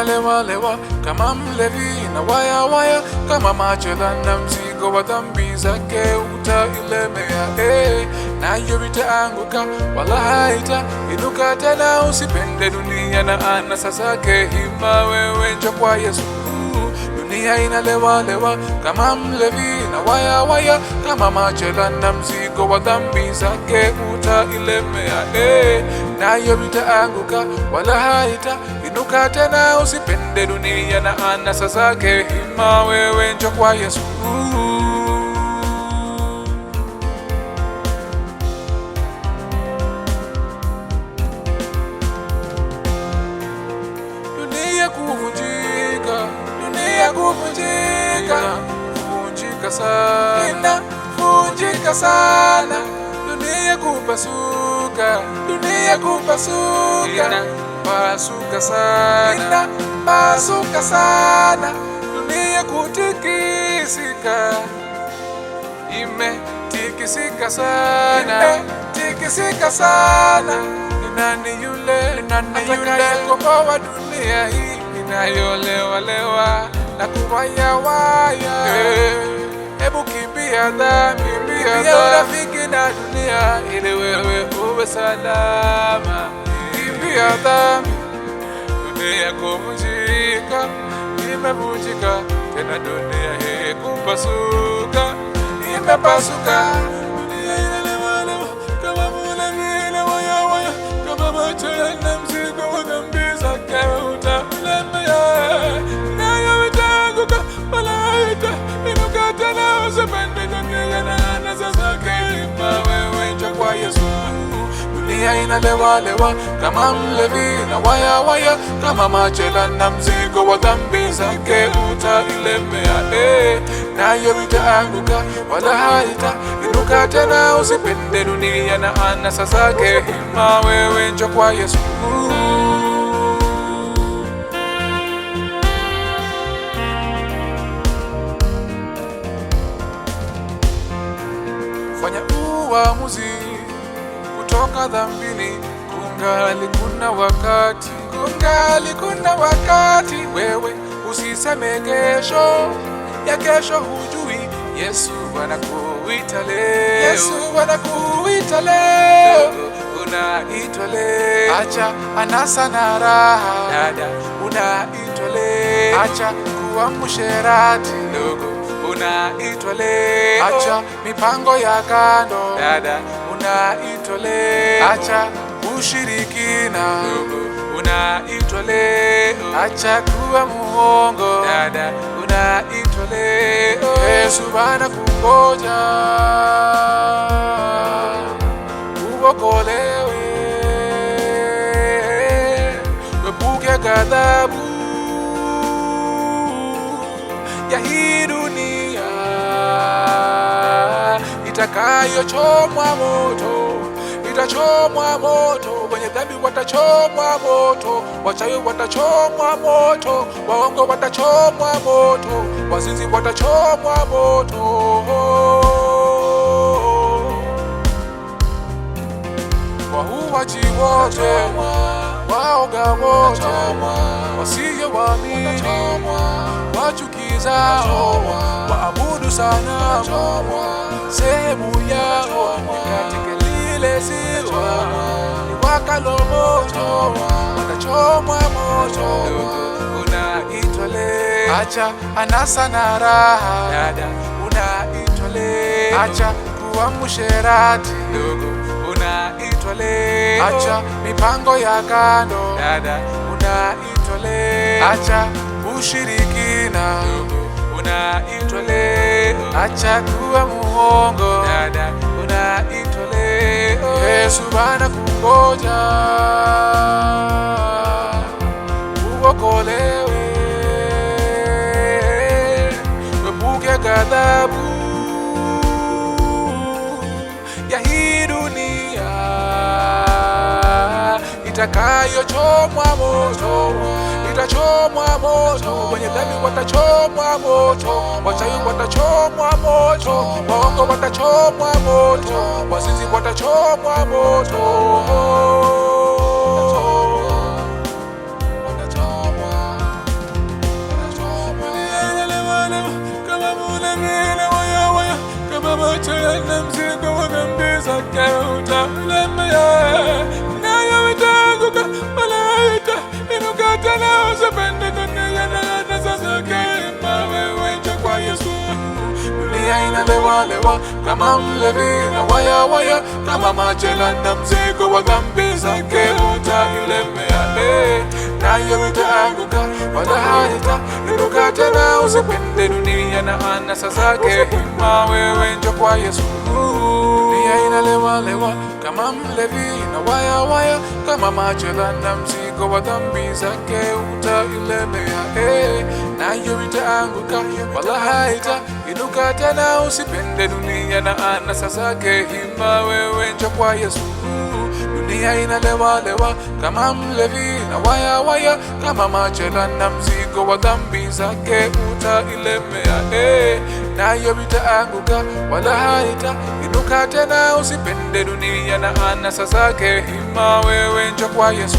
inalewa lewa kama mlevi na waya waya, kama machela na mzigo wa dhambi zake utailemea. Nayo itaanguka wala haita inuka tena. Usipende dunia na anasa zake, hima wewe njoo kwa Yesu. Dunia inalewa lewa kama mlevi na waya waya, kama machela na mzigo wa dhambi zake utailemea. Nayo itaanguka wala haita inuka tena. Usipende dunia na anasa zake, hima wewe njoo kwa Yesu. Dunia kuvunjika, dunia kuvunjika, kuvunjika sana, kuvunjika sana. Dunia kupasuka, dunia kupasuka, pasuka sana, pasuka sana. Dunia kutikisika, imetikisika sana, tikisika sana. Nani yule atakayekomboa dunia hii inayolewa lewa na kuwaya waya? Hebu kimbia dhambi, kimbia urafiki na dunia ili wewe uwe salama. Kimbia dhambi, dunia kuvunjika, imevunjika tena. Dunia hii kupasuka, imepasuka. Dunia inalewa lewa kama mlevi na waya waya, kama machela na mzigo wa dhambi zake utailemea. Nayo itaanguka wala haita inuka tena. Usipende dunia na anasa zake, hima wewe njoo kwa Yesu. Dunia inalewa lewa kama mlevi na waya waya, kama machela na mzigo wa dhambi zake utailemea. Nayo itaanguka wala haita inuka tena. Usipende dunia na anasa zake, hima wewe njoo kwa Yesu. Fanya uamuzi kutoka dhambini, kungali kuna wakati, kungali kuna wakati. Wewe usiseme kesho, ya kesho hujui. Yesu anakuita leo, Yesu anakuita leo. Unaitwa leo, acha anasa na raha. Dada, unaitwa leo, acha kuwa msherati. Ndugu, unaitwa leo, acha mipango ya kando. Dada, unaitwa leo, acha ushirikina. Ndugu, unaitwa leo, acha kuwa muongo. Dada, unaitwa leo. Yesu anakungoja uokolewe, epuke ghadhabu ya hii dunia itakayochomwa moto, itachomwa moto. Wenye dhambi watachomwa moto, wachawi watachomwa moto, waongo watachomwa moto, wazinzi watachomwa moto. Wahuaji wote, waoga wote, wasioamini, wachukizao, waabudu sanamu, sehemu yao katika lile ziwa liwakalo moto, watachomwa moto. Unaitwa leo, acha anasa na raha. Dada, unaitwa leo, acha kuwa msherati. Ndugu, unaitwa leo, acha mipango ya kando. Dada, unaitwa leo, acha ushirikina. Ndugu, unaitwa leo, acha kuwa muongo. Dada, unaitwa leo. Yesu anakungoja uokolewe, epuke ghadhabu ya hii dunia itakayochomwa moto, itachomwa moto. Wenye dhambi watachomwa moto, wachawi watachomwa moto, waongo watachomwa moto, wazinzi watachomwa moto. lewa kama mlevi na waya waya, kama machela na mzigo wa dhambi zake utailemea. Nayo itaanguka wala haitainuka tena. Usipende dunia na anasa zake, hima wewe njoo kwa Yesu. Dunia inalewa lewa kama mlevi na waya waya, kama machela na mzigo wa dhambi zake utailemea. Nayo itaanguka wala haitainuka tena. Usipende dunia na anasa zake, hima wewe njoo kwa Yesu. Dunia inalewa lewa kama mlevi na waya waya, kama machela na mzigo wa dhambi zake utailemea. Nayo itaanguka wala haitainuka tena. Usipende dunia na anasa zake, hima wewe njoo kwa Yesu.